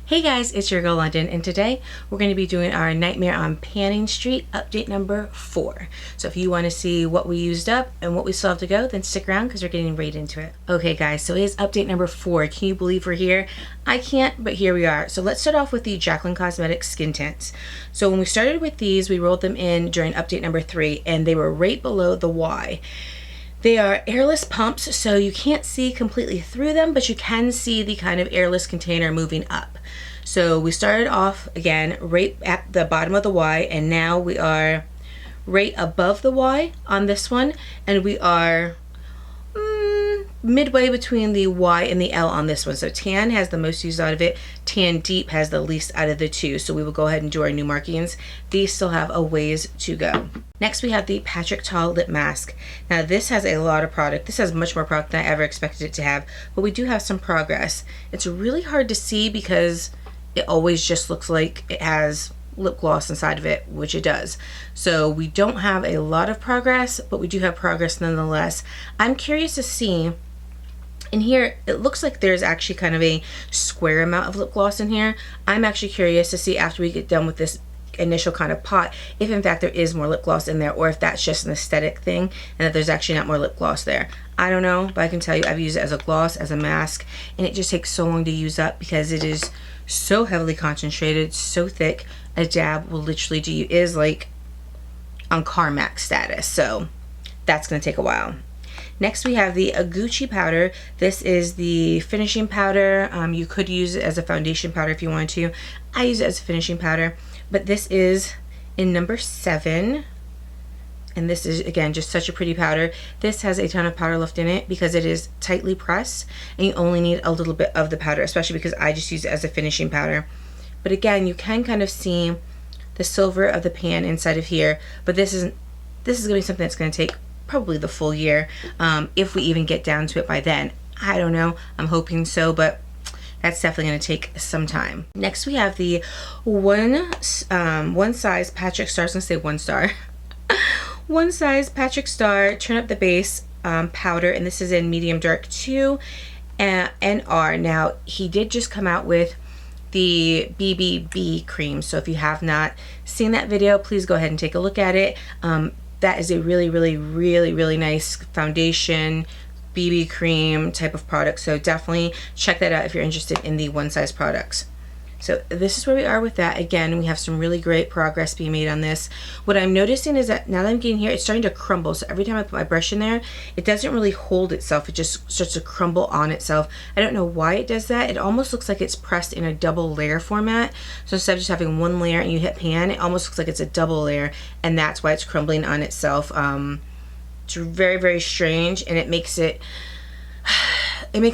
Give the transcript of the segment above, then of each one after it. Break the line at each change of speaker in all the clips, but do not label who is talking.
Hey guys, it's your girl Londyn, and today we're going to be doing our Nightmare on Panning Street update number 4. So if you want to see what we used up and what we still have to go, then stick around because we're getting right into it. Okay guys, so it is update number 4. Can you believe we're here? I can't, but here we are. So let's start off with the Jaclyn Cosmetics skin tints. So when we started with these, we rolled them in during update number 3, and they were right below the Y. They are airless pumps, so you can't see completely through them, but you can see the kind of airless container moving up. So we started off again right at the bottom of the Y, and now we are right above the Y on this one, and we are midway between the Y and the L on this one. So tan has the most used out of it, tan deep has the least out of the two, so we will go ahead and do our new markings. These still have a ways to go. Next we have the Patrick Ta lip mask. Now this has a lot of product. This has much more product than I ever expected it to have, but we do have some progress. It's really hard to see because it always just looks like it has lip gloss inside of it, which it does. So we don't have a lot of progress, but we do have progress nonetheless. I'm curious to see in here, it looks like there's actually kind of a square amount of lip gloss in here. I'm actually curious to see after we get done with this initial kind of pot if in fact there is more lip gloss in there, or if that's just an aesthetic thing and that there's actually not more lip gloss there. I don't know, but I can tell you I've used it as a gloss, as a mask, and it just takes so long to use up because it is so heavily concentrated, so thick. A dab will literally do you is like on Carmax status, so that's going to take a while. Next we have the Gucci powder. This is the finishing powder. You could use it as a foundation powder if you wanted to. I use it as a finishing powder, but this is in number 7, and this is again just such a pretty powder. This has a ton of powder left in it because it is tightly pressed, and you only need a little bit of the powder, especially because I just use it as a finishing powder. But again, you can kind of see the silver of the pan inside of here, but this is going to be something that's going to take probably the full year, if we even get down to it by then. I don't know, I'm hoping so, but that's definitely going to take some time. Next we have the one size Patrick Star. I was going to say one star. One size Patrick Star turn up the base powder, and this is in medium dark 2 and R. Now he did just come out with the BBB cream, so if you have not seen that video, please go ahead and take a look at it. That is a really nice foundation BB cream type of product, so definitely check that out if you're interested in the one size products. So this is where we are with that. Again, we have some really great progress being made on this. What I'm noticing is that now that I'm getting here, it's starting to crumble. So every time I put my brush in there, it doesn't really hold itself. It just starts to crumble on itself. I don't know why it does that. It almost looks like it's pressed in a double layer format. So instead of just having one layer and you hit pan, it almost looks like it's a double layer, and that's why it's crumbling on itself. It's very strange, and it makes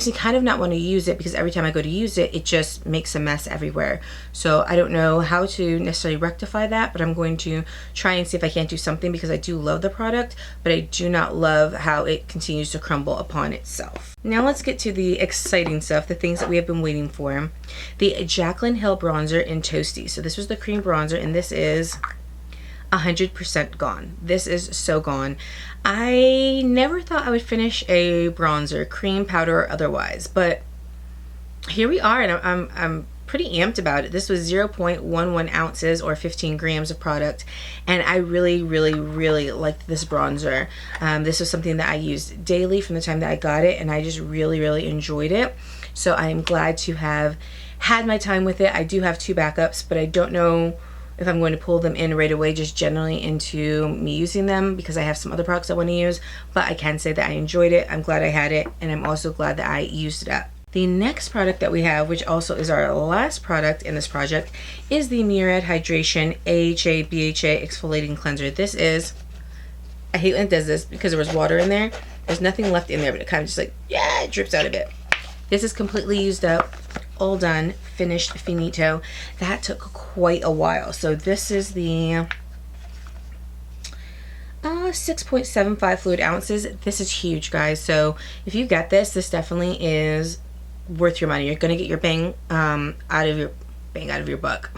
me kind of not want to use it because every time I go to use it, it just makes a mess everywhere. So I don't know how to necessarily rectify that, but I'm going to try and see if I can't do something because I do love the product, but I do not love how it continues to crumble upon itself. Now let's get to the exciting stuff, the things that we have been waiting for. The Jaclyn Hill bronzer in Toasty. So this was the cream bronzer, and this is 100% gone. This is so gone. I never thought I would finish a bronzer, cream, powder, or otherwise, but here we are, and I'm pretty amped about it. This was 0.11 ounces or 15 grams of product, and I really liked this bronzer. This was something that I used daily from the time that I got it, and I just really enjoyed it. So I am glad to have had my time with it. I do have 2 backups, but I don't know if I'm going to pull them in right away just generally into me using them because I have some other products I want to use, but I can say that I enjoyed it. I'm glad I had it, and I'm also glad that I used it up. The next product that we have, which also is our last product in this project, is the Murad Hydration AHA BHA Exfoliating Cleanser. This is, I hate when it does this because there was water in there. There's nothing left in there, but it kind of just like, yeah, it drips out of it. This is completely used up, all done, finished, finito. That took quite a while. So this is the 6.75 fluid ounces. This is huge, guys. So if you get this, this definitely is worth your money. You're gonna get your bang out of your buck.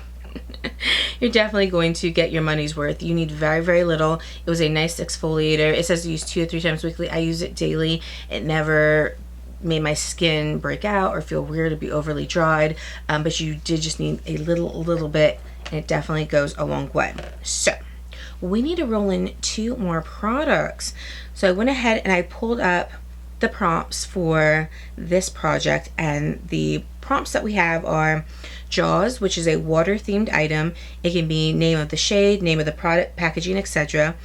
You're definitely going to get your money's worth. You need very little. It was a nice exfoliator. It says to use 2 to 3 times weekly. I use it daily. It never made my skin break out or feel weird or be overly dried, but you did just need a little bit, and it definitely goes a long way. So we need to roll in 2 more products. So I went ahead and I pulled up the prompts for this project, and the prompts that we have are Jaws, which is a water themed item. It can be name of the shade, name of the product, packaging, etc.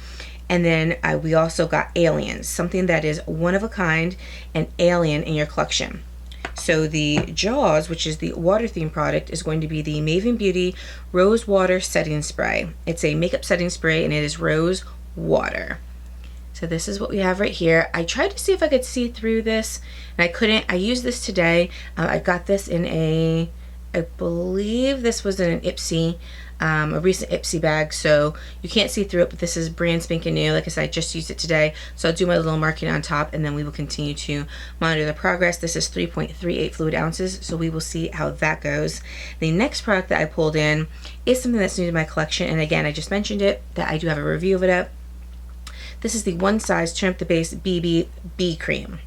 And then we also got Aliens, something that is one of a kind and alien in your collection. So the Jaws, which is the water themed product, is going to be the Maven Beauty Rose Water Setting Spray. It's a makeup setting spray, and it is rose water. So this is what we have right here. I tried to see if I could see through this, and I couldn't. I used this today. I got this in a, I believe this was in an Ipsy, a recent Ipsy bag, so you can't see through it, but this is brand spanking new. Like I said, I just used it today, so I'll do my little marking on top, and then we will continue to monitor the progress. This is 3.38 fluid ounces, so we will see how that goes. The next product that I pulled in is something that's new to my collection, and again, I just mentioned it, that I do have a review of it up. This is the One Size Turn Up the Base BB Cream.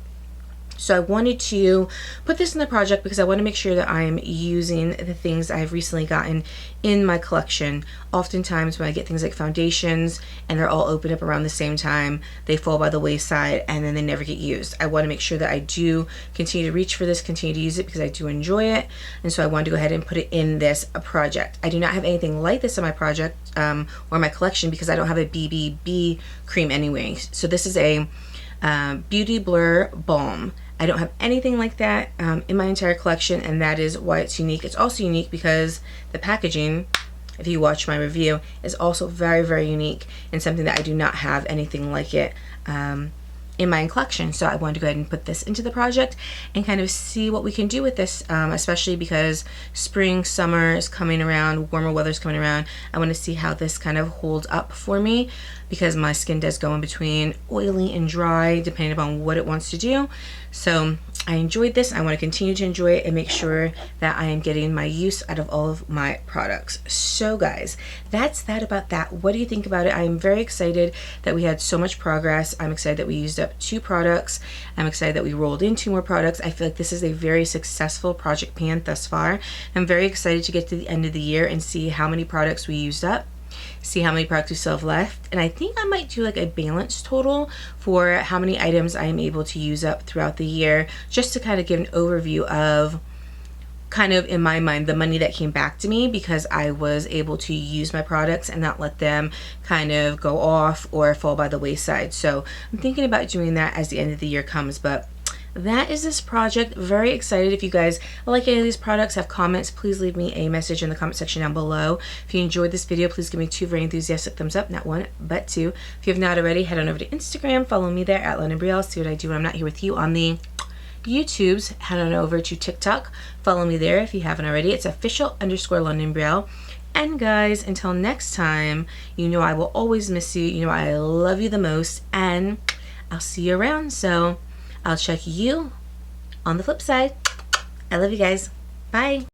So I wanted to put this in the project because I want to make sure that I'm using the things I've recently gotten in my collection. Oftentimes when I get things like foundations and they're all opened up around the same time, they fall by the wayside and then they never get used. I want to make sure that I do continue to reach for this, continue to use it because I do enjoy it. And so I wanted to go ahead and put it in this project. I do not have anything like this in my project or my collection because I don't have a BBB cream anyway. So this is a Beauty Blur Balm. I don't have anything like that in my entire collection, and that is why it's unique. It's also unique because the packaging, if you watch my review, is also very unique and something that I do not have anything like it in my collection. So I wanted to go ahead and put this into the project and kind of see what we can do with this, especially because spring, summer is coming around, warmer weather is coming around. I want to see how this kind of holds up for me because my skin does go in between oily and dry depending upon what it wants to do. So I enjoyed this. I want to continue to enjoy it and make sure that I am getting my use out of all of my products. So guys, that's that about that. What do you think about it? I am very excited that we had so much progress. I'm excited that we used up 2 products. I'm excited that we rolled in 2 more products. I feel like this is a very successful project pan thus far. I'm very excited to get to the end of the year and see how many products we used up, see how many products we still have left, and I think I might do like a balance total for how many items I am able to use up throughout the year, just to kind of give an overview of kind of, in my mind, the money that came back to me because I was able to use my products and not let them kind of go off or fall by the wayside. So I'm thinking about doing that as the end of the year comes, but that is this project. Very excited. If you guys like any of these products, have comments, please leave me a message in the comment section down below. If you enjoyed this video, please give me 2 very enthusiastic thumbs up, not 1 but 2. If you have not already, head on over to Instagram, follow me there at Londyn. See what I do when I'm not here with you on the YouTubes. Head on over to TikTok, follow me there if you haven't already. It's official_Londyn. And guys, until next time, you know I will always miss you. You know I love you the most, and I'll see you around. So I'll check you on the flip side. I love you guys. Bye.